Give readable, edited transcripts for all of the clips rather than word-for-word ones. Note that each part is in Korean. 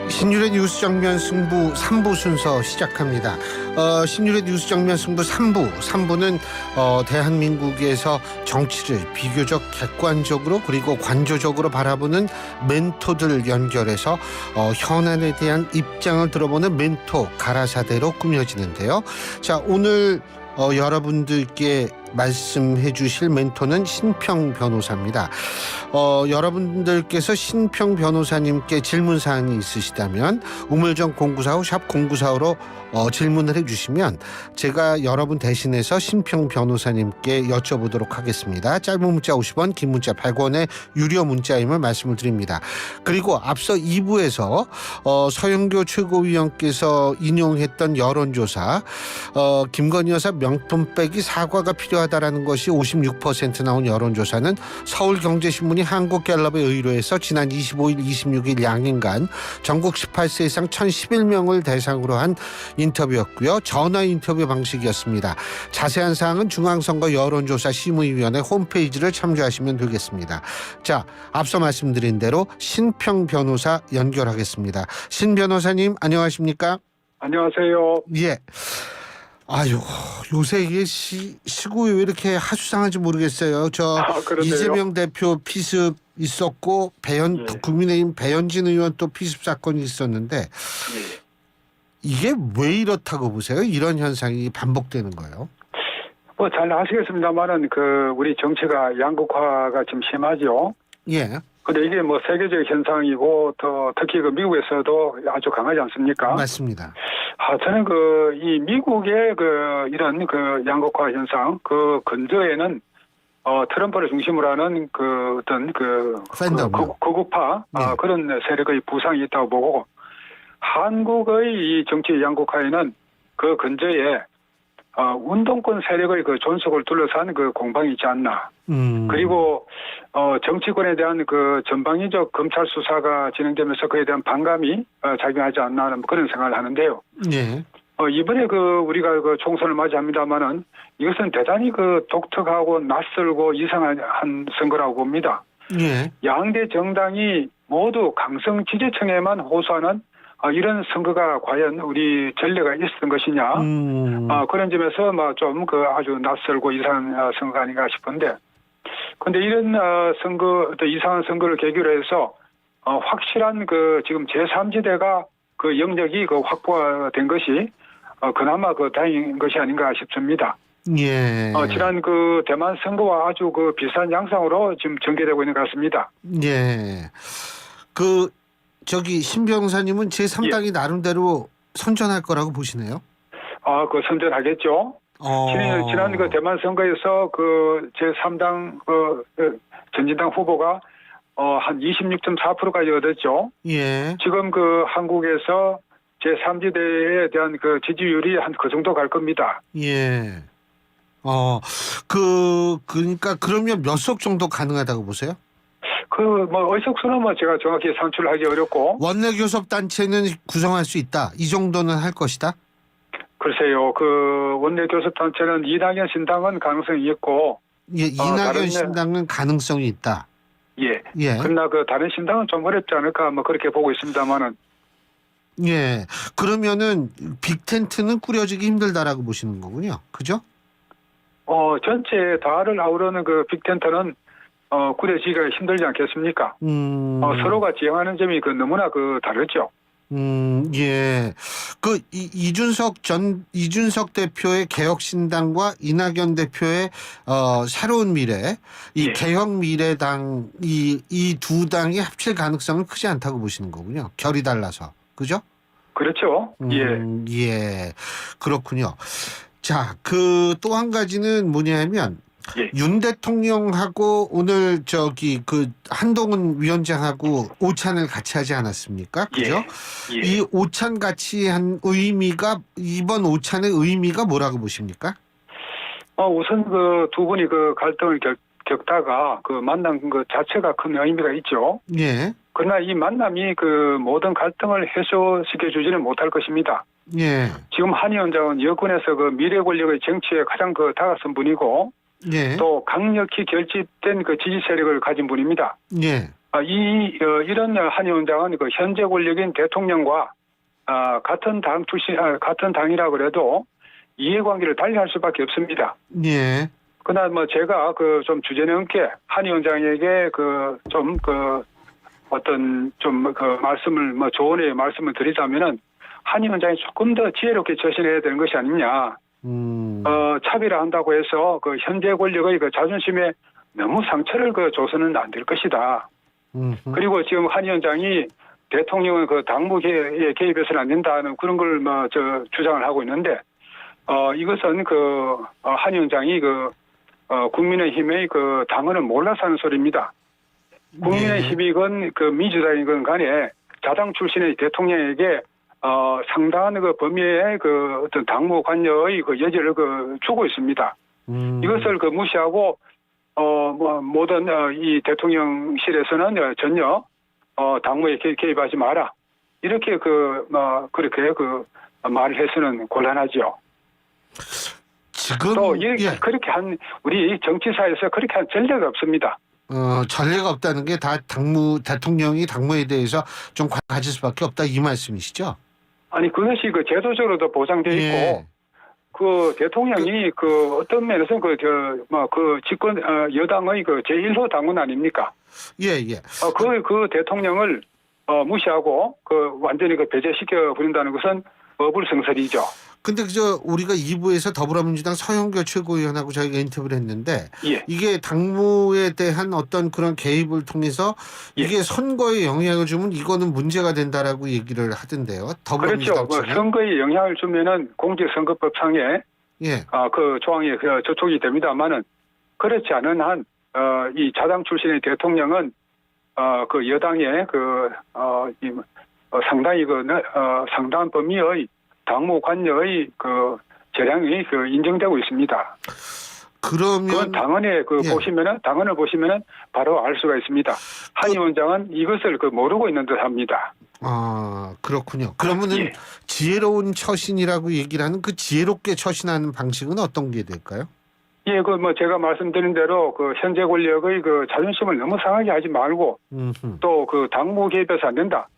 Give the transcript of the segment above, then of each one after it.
신율의 뉴스 정면 승부 3부 순서 시작합니다. 신율의 뉴스 정면 승부 3부는 대한민국에서 정치를 비교적 객관적으로 그리고 관조적으로 바라보는 멘토들 연결해서 현안에 대한 입장을 들어보는 멘토 가라사대로 꾸며지는데요. 자, 오늘 여러분들께 말씀해 주실 멘토는 신평 변호사입니다. 여러분들께서 신평 변호사님께 질문사항이 있으시다면 우물정 0945 샵 0945로 질문을 해주시면 제가 여러분 대신해서 신평 변호사님께 여쭤보도록 하겠습니다. 짧은 문자 50원, 긴 문자 100원의 유료 문자임을 말씀을 드립니다. 그리고 앞서 2부에서 서영교 최고위원께서 인용했던 여론조사 김건희 여사 명품 빼기 사과가 필요하다라는 것이 56% 나온 여론조사는 서울경제신문이 한국갤럽에 의뢰해서 지난 25일, 26일 양일간 전국 18세 이상 1,011명을 대상으로 한 인터뷰였고요. 전화 인터뷰 방식이었습니다. 자세한 사항은 중앙선거 여론조사 심의위원회 홈페이지를 참조하시면 되겠습니다. 자, 앞서 말씀드린 대로 신평 변호사 연결하겠습니다. 신 변호사님 안녕하십니까? 안녕하세요. 예. 아유, 요새 이게 시국이 왜 이렇게 하수상한지 모르겠어요. 이재명 대표 피습 있었고 국민의힘 배현진 의원 또 피습 사건이 있었는데 이게 왜 이렇다고 보세요? 이런 현상이 반복되는 거예요? 뭐 잘 아시겠습니다만은 우리 정치가 양극화가 좀 심하죠. 예. 근데 이게 뭐 세계적 현상이고 또 특히 미국에서도 아주 강하지 않습니까? 맞습니다. 저는 이 미국의 이런 양극화 현상 근저에는 트럼프를 중심으로 하는 어떤 극우파 그런 세력의 부상이 있다고 보고 한국의 이 정치 양극화에는 근저에 운동권 세력의 존속을 둘러싼 공방이 있지 않나. 그리고 정치권에 대한 전방위적 검찰 수사가 진행되면서 그에 대한 반감이 작용하지 않나 하는 그런 생각을 하는데요. 예. 이번에 우리가 총선을 맞이합니다만은 이것은 대단히 독특하고 낯설고 이상한 선거라고 봅니다. 예. 양대 정당이 모두 강성 지지층에만 호소하는 이런 선거가 과연 우리 전례가 있었던 것이냐. 그런 점에서 좀 아주 낯설고 이상한 선거가 아닌가 싶은데. 근데 이런 또 이상한 선거를 계기로 해서 확실한 지금 제3지대가 영역이 확보가 된 것이 그나마 다행인 것이 아닌가 싶습니다. 예. 지난 대만 선거와 아주 비슷한 양상으로 지금 전개되고 있는 것 같습니다. 예. 신 변호사님은 제3당이 나름대로 선전할 거라고 보시네요? 선전하겠죠. 지난 대만 선거에서 제3당 전진당 후보가 한 26.4%까지 얻었죠. 예. 지금 한국에서 제3지대에 대한 지지율이 한 그 정도 갈 겁니다. 예. 그러니까 그러면 몇 석 정도 가능하다고 보세요? 의석수는 제가 정확히 산출하기 어렵고. 원내교섭단체는 구성할 수 있다. 이 정도는 할 것이다? 글쎄요. 원내교섭단체는 이낙연 신당은 가능성이 있고. 예, 이낙연 신당은 가능성이 있다. 예. 예. 그러나 다른 신당은 좀 어렵지 않을까 그렇게 보고 있습니다만은. 예. 그러면은 빅텐트는 꾸려지기 힘들다라고 보시는 거군요. 그죠? 전체 다를 아우르는 빅텐트는 꾸려지기가 힘들지 않겠습니까? 서로가 지향하는 점이 너무나 다르죠. 예. 이준석 대표의 개혁신당과 이낙연 대표의 새로운 미래, 이 개혁미래당, 이 두 당이 합칠 가능성은 크지 않다고 보시는 거군요. 결이 달라서. 그죠? 그렇죠. 예. 그렇군요. 자, 또 한 가지는 뭐냐면, 윤 대통령하고 오늘 한동훈 위원장하고 오찬을 같이 하지 않았습니까? 그죠? 이 오찬 같이 한 이번 오찬의 의미가 뭐라고 보십니까? 우선 두 분이 갈등을 겪다가 만난 자체가 큰 의미가 있죠. 예. 그러나 이 만남이 모든 갈등을 해소시켜주지는 못할 것입니다. 예. 지금 한 위원장은 여권에서 미래 권력의 정치에 가장 다가선 분이고, 예. 또 강력히 결집된 지지 세력을 가진 분입니다. 예. 이런 한 위원장은 그 현재 권력인 대통령과 같은 당 출신, 같은 당이라 그래도 이해관계를 달리할 수밖에 없습니다. 예. 그러나 뭐 제가 그 좀 주제 넘게 한 위원장에게 어떤 좀 그 말씀을 뭐 조언의 말씀을 드리자면은 한 위원장이 조금 더 지혜롭게 처신해야 되는 것이 아니냐. 차별화한다고 해서 그 현재 권력의 그 자존심에 너무 상처를 줘서는 안 될 것이다. 그리고 지금 한 위원장이 대통령은 그 당무에 개입해서는 안 된다는 그런 걸 주장을 하고 있는데, 이것은 한 위원장이 국민의힘의 당원은 몰라서 하는 소리입니다. 국민의힘이건 민주당이건 간에 자당 출신의 대통령에게 상당한 범위의 어떤 당무 관여의 여지를 주고 있습니다. 이것을 무시하고 모든 이 대통령실에서는 전혀 당무에 개입하지 마라. 이렇게 그렇게 말을 해서는 곤란하죠. 지금 또 그렇게 한 우리 정치사에서 그렇게 한 전례가 없습니다. 전례가 없다는 게 다 대통령이 당무에 대해서 좀 가질 수밖에 없다 이 말씀이시죠? 아니 그것이 제도적으로도 보장돼 있고 대통령이 어떤 면에서 집권 여당의 제1호 당원 아닙니까? 예. 그 대통령을 무시하고 완전히 배제시켜 버린다는 것은 어불성설이죠. 근데 우리가 2부에서 더불어민주당 서영교 최고위원하고 저희가 인터뷰를 했는데, 예. 이게 당무에 대한 어떤 그런 개입을 통해서 이게 선거에 영향을 주면 이거는 문제가 된다라고 얘기를 하던데요. 더불어민주당 그렇죠. 선거에 영향을 주면은 공직선거법상에 그 조항이 저촉이 됩니다만은, 그렇지 않은 한 이 자당 출신의 대통령은 여당의 상당히 상당한 범위의 당무 관여의 재량이 인정되고 있습니다. 그러면 당원에 당원을 보시면은 바로 알 수가 있습니다. 한 위원장은 이것을 모르고 있는 듯합니다. 그렇군요. 그러면은 지혜로운 처신이라고 얘기를 하는 지혜롭게 처신하는 방식은 어떤 게 될까요? 예, 제가 말씀드린 대로 현재 권력의 자존심을 너무 상하게 하지 말고 또 당무 개입해서 안 된다.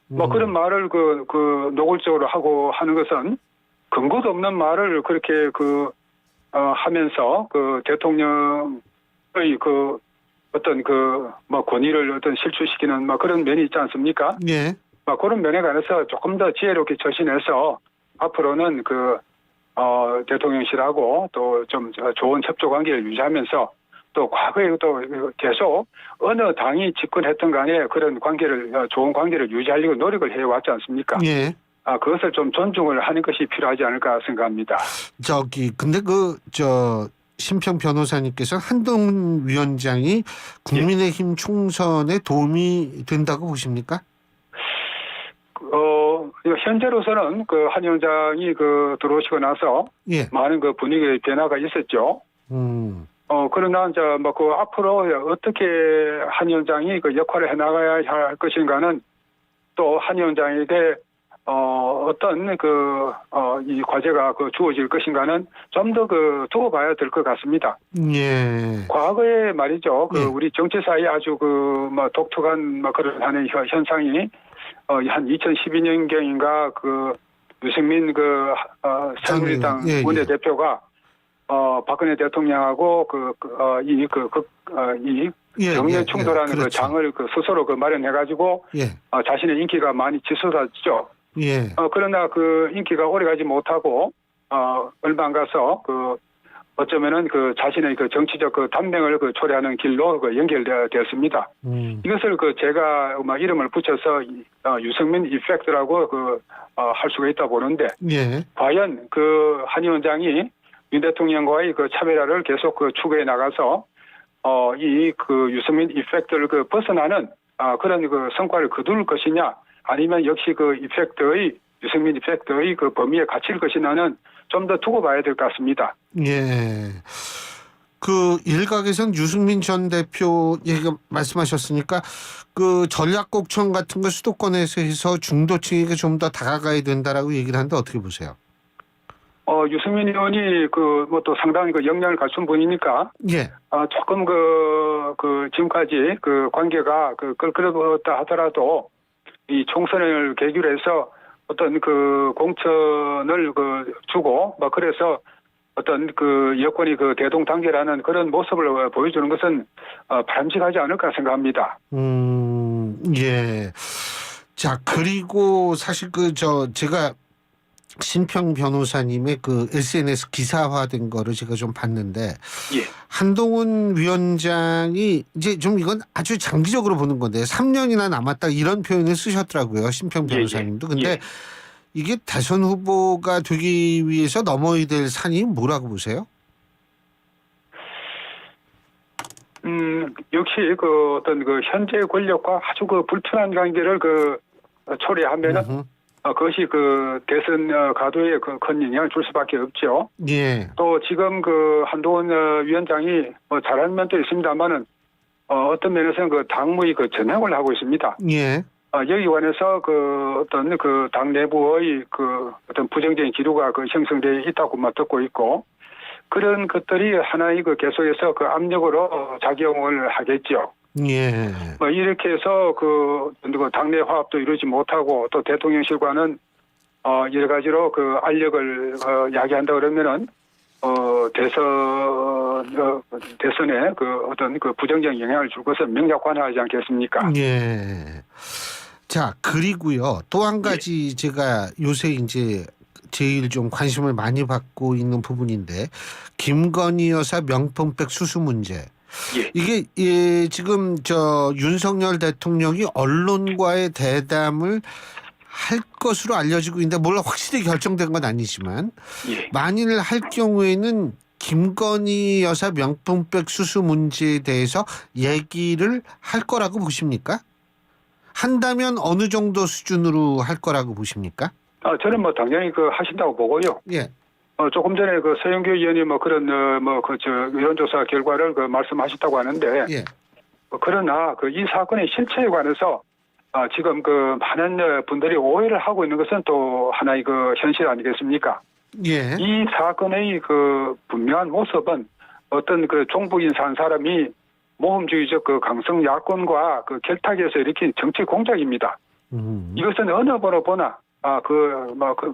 그런 말을 노골적으로 하고 하는 것은 근거도 없는 말을 그렇게 하면서 대통령의 어떤 권위를 어떤 실추시키는 그런 면이 있지 않습니까? 예. 그런 면에 관해서 조금 더 지혜롭게 처신해서 앞으로는 대통령실하고 또 좀 좋은 협조 관계를 유지하면서 또 과거에 또 계속 어느 당이 집권했던 간에 그런 좋은 관계를 유지하려고 노력을 해왔지 않습니까? 예. 그것을 좀 존중을 하는 것이 필요하지 않을까 생각합니다. 근데 심평 변호사님께서 한동훈 위원장이 국민의힘 총선에 도움이 된다고 보십니까? 현재로서는 한 위원장이 들어오시고 나서 많은 분위기의 변화가 있었죠. 그러나 앞으로 어떻게 한 위원장이 역할을 해나가야 할 것인가는 또 한 위원장에게 어떤 이 과제가 주어질 것인가는 좀 더 두고 봐야 될 것 같습니다. 예. 과거에 말이죠. 우리 정치사에 아주 독특한 그런 하는 현상이 한 2012년경인가 유승민 새누리당 원내대표가 박근혜 대통령하고 정면 충돌하는 그렇죠. 장을 스스로 마련해가지고 자신의 인기가 많이 치솟았죠. 예. 그러나 인기가 오래가지 못하고 얼마 안 가서 어쩌면은 자신의 정치적 단명을 초래하는 길로 연결되었습니다. 이것을 제가 이름을 붙여서 유승민 이펙트라고 할 수가 있다 보는데, 과연 한 위원장이 윤 대통령과의 차별화를 계속 추구해 나가서 이 유승민 이펙트를 벗어나는 그런 성과를 거둘 것이냐, 아니면 역시 유승민 이펙트의 범위에 갇힐 것이냐는 좀 더 두고 봐야 될 것 같습니다. 예. 일각에선 유승민 전 대표 얘기가 말씀하셨으니까 전략곡청 같은 거 수도권에서 해서 중도층에게 좀 더 다가가야 된다라고 얘기를 하는데 어떻게 보세요? 유승민 의원이 뭐 또 상당히 그 역량을 갖춘 분이니까, 예. 조금 지금까지 관계가 끌끌었다 하더라도 이 총선을 계기로 해서 어떤 공천을 주고, 그래서 어떤 여권이 대동단계라는 그런 모습을 보여주는 것은 바람직하지 않을까 생각합니다. 예. 자, 그리고 사실 제가 신평 변호사님의 SNS 기사화된 거를 제가 좀 봤는데, 예. 한동훈 위원장이 이제 좀 이건 아주 장기적으로 보는 건데 3년이나 남았다 이런 표현을 쓰셨더라고요. 신평 변호사님도. 근데 이게 대선 후보가 되기 위해서 넘어야 될 산이 뭐라고 보세요? 역시 어떤 현재 권력과 아주 불편한 관계를 초래하면은 그것이 대선 가도에 큰 영향을 줄 수밖에 없죠. 예. 또 지금 한동훈 위원장이 잘하는 면도 있습니다만은 어떤 면에서는 당무의 전횡을 하고 있습니다. 예. 여기 관해서 어떤 당 내부의 어떤 부정적인 기류가 형성되어 있다고 듣고 있고, 그런 것들이 하나의 계속해서 압력으로 작용을 하겠죠. 예. 이렇게 해서 당내 화합도 이루지 못하고 또 대통령실과는 여러 가지로 알력을 야기한다 그러면은 대선에 어떤 부정적인 영향을 줄 것은 명백관하지 않겠습니까? 예. 자, 그리고요. 또 한 가지 제가 요새 이제 제일 좀 관심을 많이 받고 있는 부분인데, 김건희 여사 명품백 수수 문제. 예. 이게 지금 윤석열 대통령이 언론과의 대담을 할 것으로 알려지고 있는데, 물론 확실히 결정된 건 아니지만, 만일 할 경우에는 김건희 여사 명품백 수수 문제에 대해서 얘기를 할 거라고 보십니까? 한다면 어느 정도 수준으로 할 거라고 보십니까? 저는 당연히 하신다고 보고요. 예. 조금 전에 서영교 의원이 그런 여론조사 결과를 말씀하셨다고 하는데, 예. 그러나 이 사건의 실체에 관해서 지금 많은 분들이 오해를 하고 있는 것은 또 하나의 현실 아니겠습니까? 예. 이 사건의 분명한 모습은 어떤 종북 인사 한 사람이 모험주의적 강성 야권과 결탁해서 일으킨 정치 공작입니다. 이것은 어느 번호 보나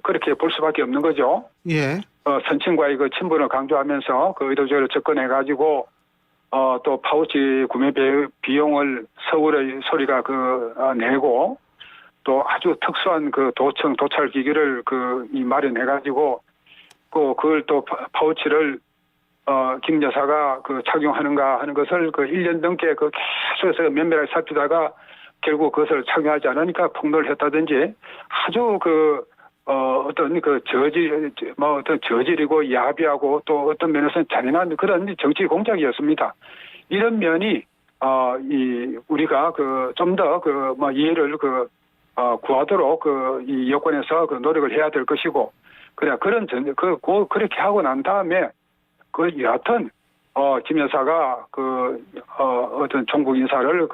그렇게 볼 수밖에 없는 거죠. 예. 선친과의 친분을 강조하면서 의도적으로 접근해가지고 또 파우치 구매 비용을 서울의 소리가 내고, 또 아주 특수한 도청 도찰 기기를 마련해가지고 그걸 또 파우치를 김 여사가 착용하는가 하는 것을 1년 넘게 계속해서 면밀하게 살피다가 결국 그것을 착용하지 않으니까 폭로를 했다든지, 아주 어떤 어떤 저질이고 야비하고 또 어떤 면에서는 잔인한 그런 정치 공작이었습니다. 이런 면이 우리가 좀 더 이해를 구하도록 이 여권에서 노력을 해야 될 것이고, 그렇게 하고 난 다음에 여하튼 김 여사가 어떤 종북 인사를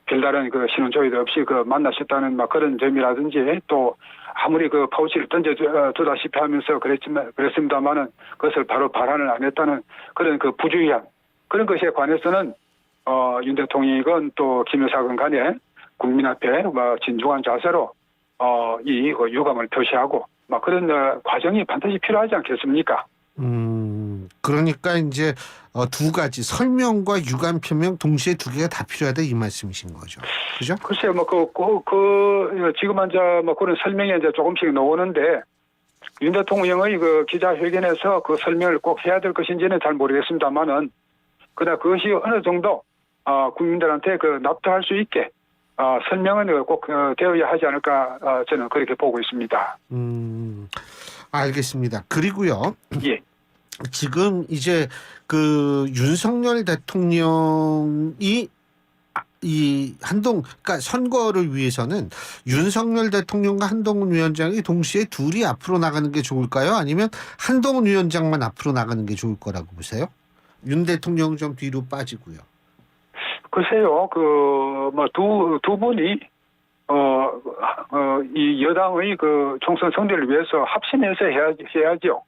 별다른 신원 조회도 없이 만나셨다는 그런 점이라든지, 또 아무리 파우치를 던져두다시피 하면서 그랬습니다만은 그것을 바로 발언을 안 했다는 그런 부주의한 그런 것에 관해서는 윤 대통령이건 또 김 여사건 간에 국민 앞에 진중한 자세로 이 유감을 표시하고 그런 과정이 반드시 필요하지 않겠습니까? 그러니까 이제 두 가지 설명과 유감 표명 동시에 두 개가 다 필요하다 이 말씀이신 거죠, 그죠? 글쎄요, 지금 그런 설명이 이제 조금씩 나오는데, 윤 대통령의 기자회견에서 설명을 꼭 해야 될 것인지는 잘 모르겠습니다만은, 그러나 그것이 어느 정도 국민들한테 납득할 수 있게 설명은 꼭 되어야 하지 않을까, 저는 그렇게 보고 있습니다. 알겠습니다. 그리고요. 예. 지금 이제 윤석열 대통령이 그러니까 선거를 위해서는 윤석열 대통령과 한동훈 위원장이 동시에 둘이 앞으로 나가는 게 좋을까요? 아니면 한동훈 위원장만 앞으로 나가는 게 좋을 거라고 보세요? 윤 대통령은 좀 뒤로 빠지고요. 글쎄요, 두 분이 이 여당의 총선 승리를 위해서 합심해서 해야죠.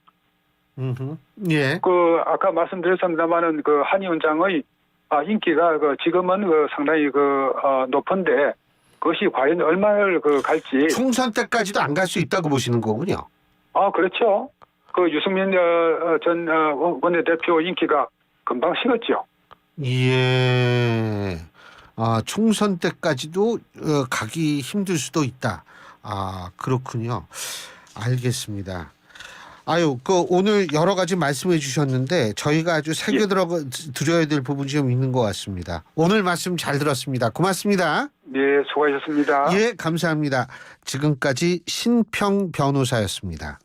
예. 그 아까 말씀드렸습니다만은 그 한 위원장의 인기가 그 지금은 그 상당히 높은데 그것이 과연 얼마를 갈지. 총선 때까지도 안 갈 수 있다고 보시는 거군요. 그렇죠. 그 유승민 전 원내대표 인기가 금방 식었죠. 예. 총선 때까지도 가기 힘들 수도 있다. 그렇군요. 알겠습니다. 오늘 여러 가지 말씀해 주셨는데 저희가 아주 새겨 드려야 될 부분이 좀 있는 것 같습니다. 오늘 말씀 잘 들었습니다. 고맙습니다. 네, 수고하셨습니다. 예, 감사합니다. 지금까지 신평 변호사였습니다.